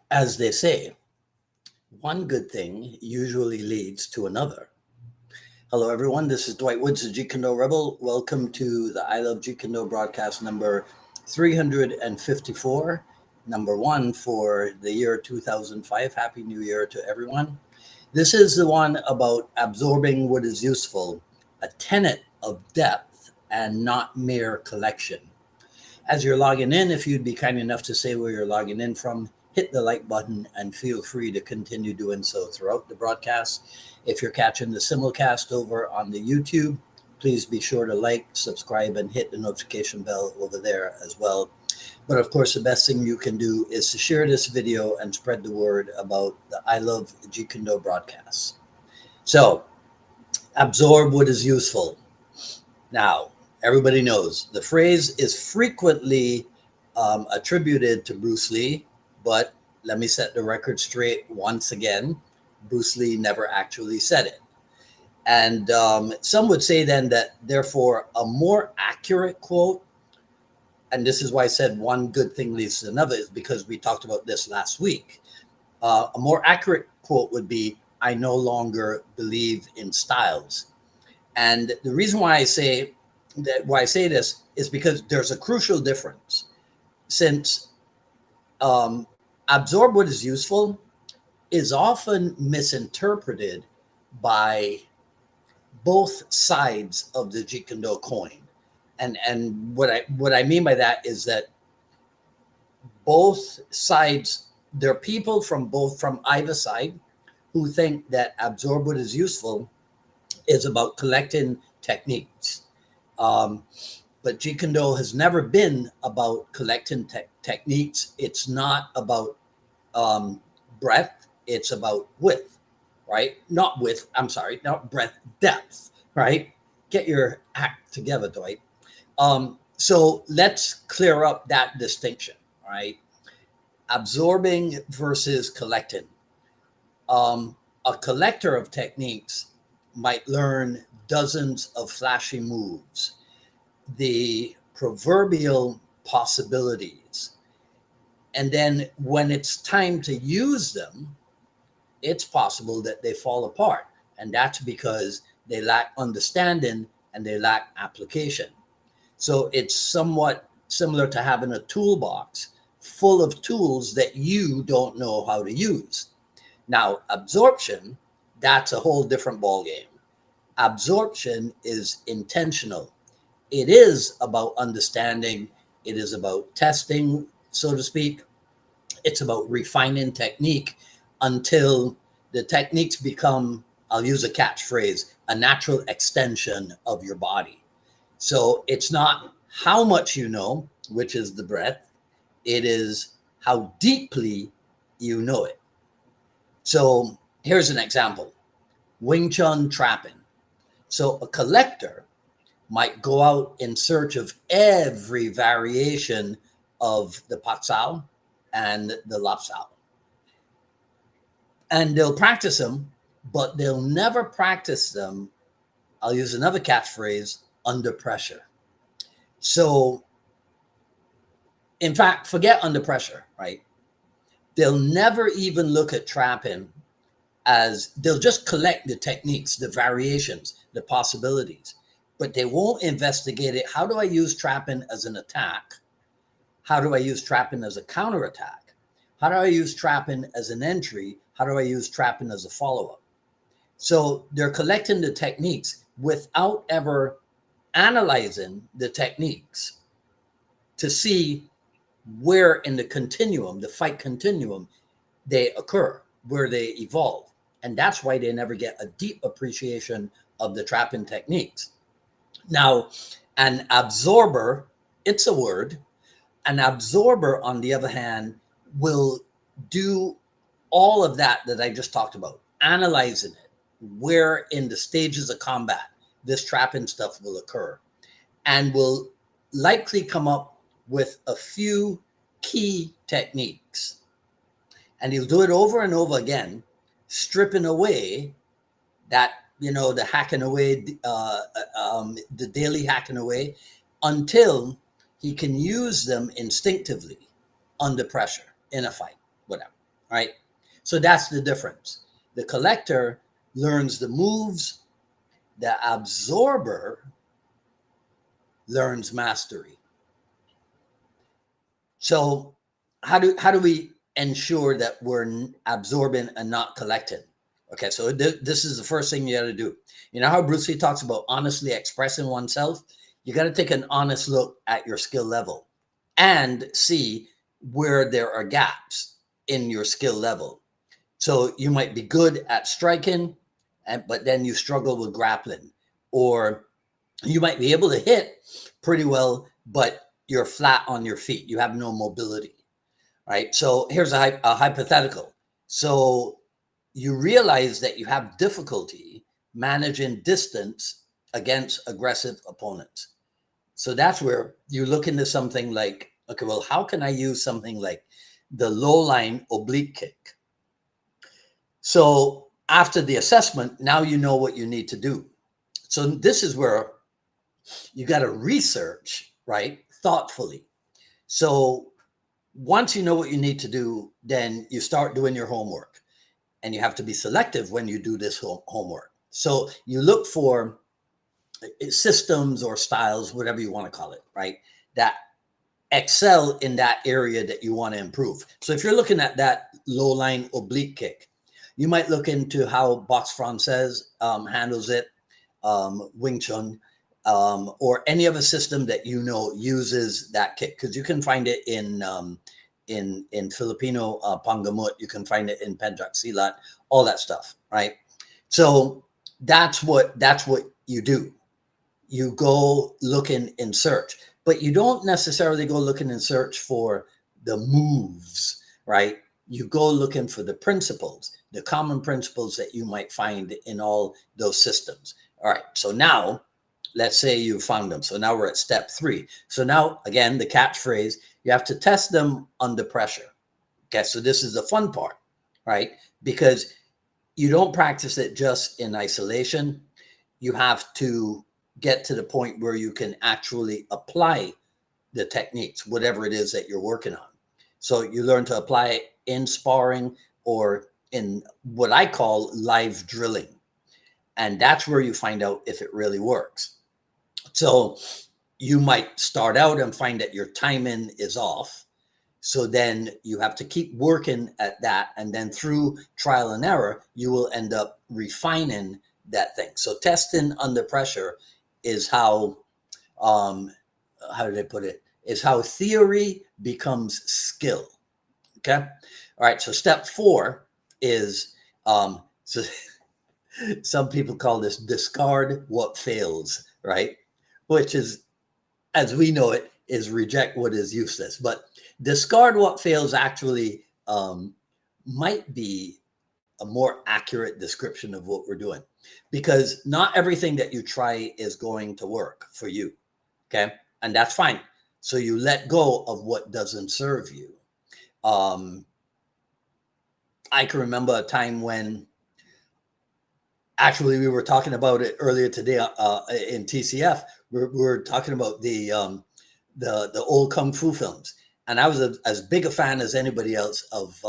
As they say, one good thing usually leads to another. Hello, everyone. This is Dwight Woods, the Jeet Kune Rebel. Welcome to the I Love Jeet Kune broadcast number 354, number one for the year 2005. Happy New Year to everyone. This is the one about absorbing what is useful, a tenet of depth and not mere collection. As you're logging in, if you'd be kind enough to say where you're logging in from, hit the like button and feel free to continue doing so throughout the broadcast. If you're catching the simulcast over on the YouTube, please be sure to like, subscribe, and hit the notification bell over there as well. But of course, the best thing you can do is to share this video and spread the word about the I Love Jeet Kune broadcasts. So, absorb what is useful. Now, everybody knows the phrase is frequently attributed to Bruce Lee, but let me set the record straight once again. Bruce Lee never actually said it. And some would say then that, therefore, a more accurate quote, and this is why I said one good thing leads to another, is because we talked about this last week. A more accurate quote would be, I no longer believe in styles. And the reason why I say this is because there's a crucial difference. Since absorb what is useful is often misinterpreted by both sides of the Jeet Kune Do coin. And what I mean by that is that both sides, there are people from either side who think that absorb what is useful is about collecting techniques. But Jeet Kune Do has never been about collecting techniques. It's not about breadth. It's about width, right? Not width. I'm sorry, not breadth, depth, right? Get your act together, Dwight. So let's clear up that distinction, right? Absorbing versus collecting. A collector of techniques might learn dozens of flashy moves, the proverbial possibilities. And then when it's time to use them, it's possible that they fall apart. And that's because they lack understanding and they lack application. So it's somewhat similar to having a toolbox full of tools that you don't know how to use. Now, absorption, that's a whole different ballgame. Absorption is intentional. It is about understanding. It is about testing, so to speak. It's about refining technique until the techniques become, I'll use a catchphrase, a natural extension of your body. So it's not how much you know, which is the breadth. It is how deeply you know it. So here's an example. Wing Chun trapping. So a collector might go out in search of every variation of the Pak Sao and the Lap Sao. And they'll practice them, but they'll never practice them, I'll use another catchphrase, under pressure. So, in fact, forget under pressure, right? They'll never even look at trapping as, they'll just collect the techniques, the variations, the possibilities, but they won't investigate it. How do I use trapping as an attack? How do I use trapping as a counterattack? How do I use trapping as an entry? How do I use trapping as a follow-up? So they're collecting the techniques without ever analyzing the techniques to see where in the continuum, the fight continuum, they occur, where they evolve. And that's why they never get a deep appreciation of the trapping techniques. Now, an absorber, it's a word. An absorber, on the other hand, will do all of that I just talked about, analyzing it, where in the stages of combat this trapping stuff will occur, and will likely come up with a few key techniques. And he'll do it over and over again, stripping away that, the hacking away, the daily hacking away, until he can use them instinctively under pressure in a fight, whatever. right? So that's the difference. The collector learns the moves, the absorber learns mastery. So how do we ensure that we're absorbing and not collecting? Okay, so this is the first thing you got to do. You know how Bruce Lee talks about honestly expressing oneself? You got to take an honest look at your skill level and see where there are gaps in your skill level. So you might be good at striking, but then you struggle with grappling, or you might be able to hit pretty well, but you're flat on your feet. You have no mobility, right? So here's a hypothetical. So you realize that you have difficulty managing distance against aggressive opponents. So that's where you look into something like, okay, well, how can I use something like the low line oblique kick? So after the assessment, now you know what you need to do. So this is where you got to research, right, thoughtfully. So once you know what you need to do, then you start doing your homework, and you have to be selective when you do this homework. So you look for systems or styles, whatever you want to call it, right, that excel in that area that you want to improve. So if you're looking at that low line oblique kick, you might look into how Boxe Française handles it, Wing Chun, or any other system that you know uses that kick, because you can find it in Filipino Pangamut, you can find it in Pencak Silat, all that stuff, right? So that's what you do. You go looking in search, but you don't necessarily go looking in search for the moves, right? You go looking for the principles, the common principles that you might find in all those systems. All right, so now let's say you found them. So now we're at step 3. So now, again, the catchphrase, you have to test them under pressure. Okay, so this is the fun part, right? Because you don't practice it just in isolation. You have to get to the point where you can actually apply the techniques, whatever it is that you're working on. So you learn to apply it in sparring or in what I call live drilling. And that's where you find out if it really works. So you might start out and find that your timing is off. So then you have to keep working at that. And then through trial and error, you will end up refining that thing. So testing under pressure is how did I put it? Is how theory becomes skill. Okay. All right. So step 4 is, so some people call this discard what fails, right? Which is, as we know it, is reject what is useless. But discard what fails actually might be a more accurate description of what we're doing, because not everything that you try is going to work for you. Okay. And that's fine. So you let go of what doesn't serve you. I can remember a time when, actually, we were talking about it earlier today in TCF. We were talking about the old kung fu films, and I was as big a fan as anybody else of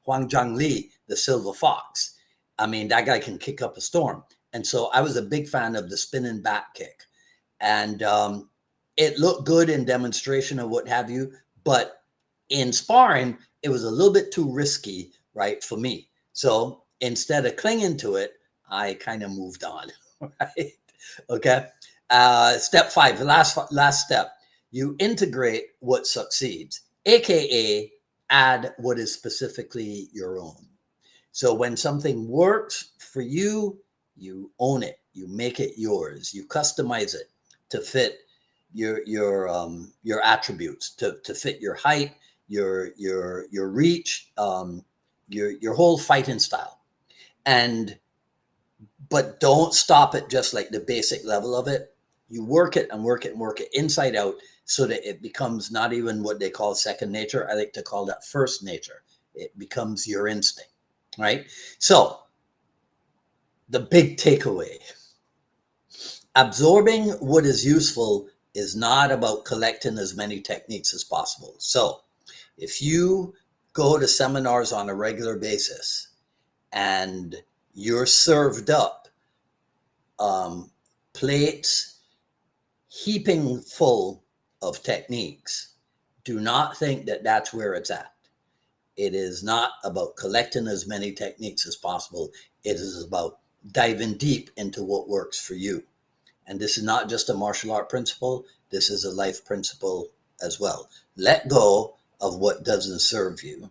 Huang Zhangli, the Silver Fox. I mean, that guy can kick up a storm, and so I was a big fan of the spinning back kick, and it looked good in demonstration or what have you, but in sparring, it was a little bit too risky, right, for me. So instead of clinging to it, I kind of moved on, right? Okay. Step 5, the last step, you integrate what succeeds, aka add what is specifically your own. So when something works for you, you own it, you make it yours, you customize it to fit your attributes, to fit your height, your reach, your whole fighting style. And but don't stop at just like the basic level of it. You work it and work it and work it inside out, so that it becomes not even what they call second nature. I like to call that first nature. It becomes your instinct, right? So the big takeaway, absorbing what is useful is not about collecting as many techniques as possible. So if you go to seminars on a regular basis and you're served up plates heaping full of techniques, do not think that that's where it's at. It is not about collecting as many techniques as possible. It is about diving deep into what works for you. And this is not just a martial art principle, this is a life principle as well. Let go of what doesn't serve you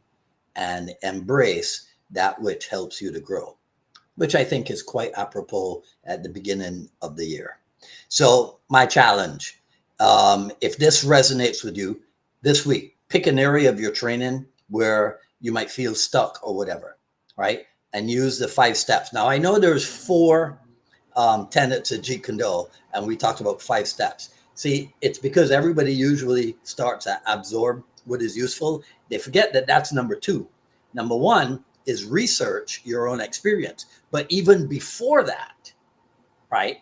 and embrace that which helps you to grow, which I think is quite apropos at the beginning of the year. So my challenge, if this resonates with you this week, pick an area of your training where you might feel stuck or whatever, right? And use the 5 steps. Now, I know there's 4 tenets of Jeet Kune, and we talked about 5 steps. See, it's because everybody usually starts at absorb what is useful. They forget that that's number 2. Number 1 is research your own experience. But even before that, right,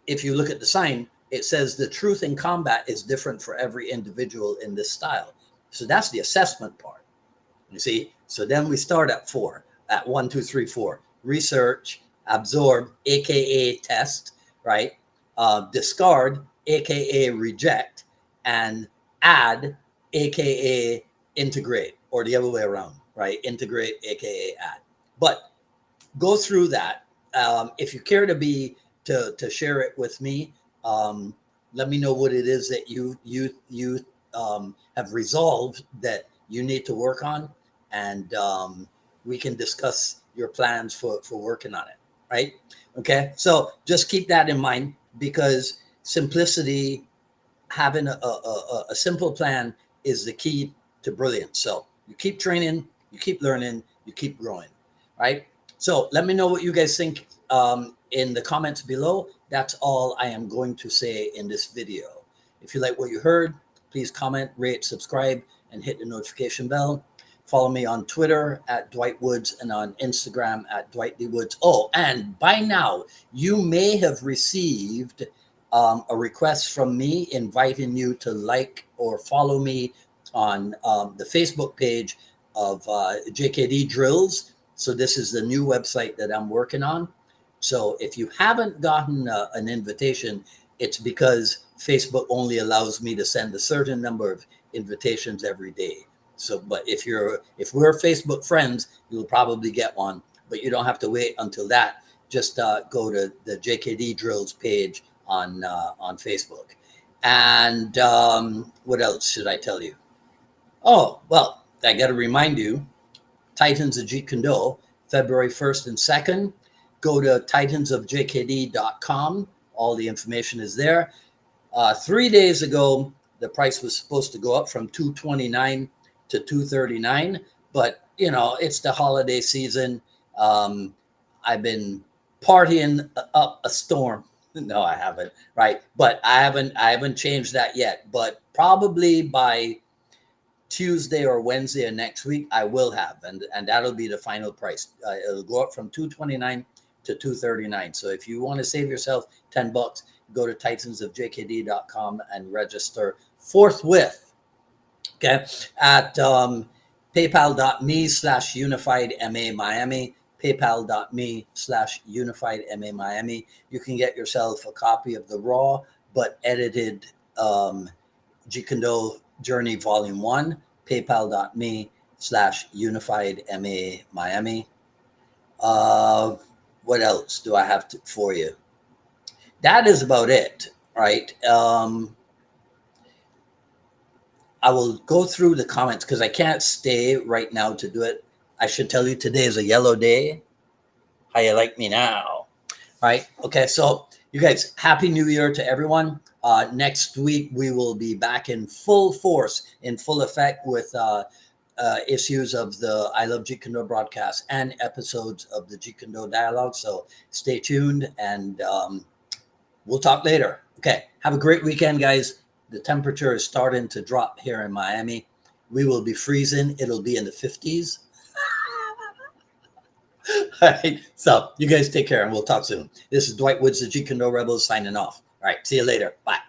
if you look at the sign, it says the truth in combat is different for every individual in this style. So that's the assessment part. You see, so then we start at 4, at 1, 2, 3, 4. Research, absorb, aka test, right? Discard, aka reject, and add, aka integrate, or the other way around, right? Integrate, aka add. But go through that. If you care to share it with me, let me know what it is that you have resolved that you need to work on, and we can discuss your plans for working on it, right? Okay, so just keep that in mind, because simplicity, having a simple plan is the key to brilliance. So you keep training, you keep learning, you keep growing, right? So let me know what you guys think in the comments below. That's all I am going to say in this video. If you like what you heard, please comment, rate, subscribe, and hit the notification bell. Follow me on Twitter at Dwight Woods and on Instagram at Dwight D. Woods. Oh, and by now, you may have received a request from me inviting you to like or follow me on the Facebook page of JKD Drills. So this is the new website that I'm working on. So if you haven't gotten an invitation, it's because Facebook only allows me to send a certain number of invitations every day. So, but if we're Facebook friends, you'll probably get one, but you don't have to wait until that. Just go to the JKD Drills page on Facebook. And what else should I tell you? Oh, well, I got to remind you, Titans of Jeet Kune, February 1st and 2nd. Go to titansofjkd.com. All the information is there. 3 days ago, the price was supposed to go up from $229 to $239, but you know, it's the holiday season. I've been partying up a storm. No, I haven't, right? But I haven't changed that yet. But probably by Tuesday or Wednesday of next week, I will have, and that'll be the final price. It'll go up from $229 to $239. So if you want to save yourself $10, go to titansofjkd.com and register forthwith. Okay, at paypal.me/unifiedma-miami, paypal.me/unifiedma-miami. You can get yourself a copy of the raw but edited Jeet Kune Journey Volume 1, paypal.me/unifiedma-miami. What else do I have for you? That is about it, right? I will go through the comments because I can't stay right now to do it. I should tell you today is a yellow day. How you like me now? Right? Okay, so you guys, Happy New Year to everyone. Next week, we will be back in full force, in full effect with issues of the I Love Jeet Kune broadcast and episodes of the Jeet Kune Dialogue. So stay tuned, and we'll talk later. Okay, have a great weekend, guys. The temperature is starting to drop here in Miami. We will be freezing. It'll be in the 50s. All right. So you guys take care, and we'll talk soon. This is Dwight Woods, the Jeet Kune Rebels, signing off. All right. See you later. Bye.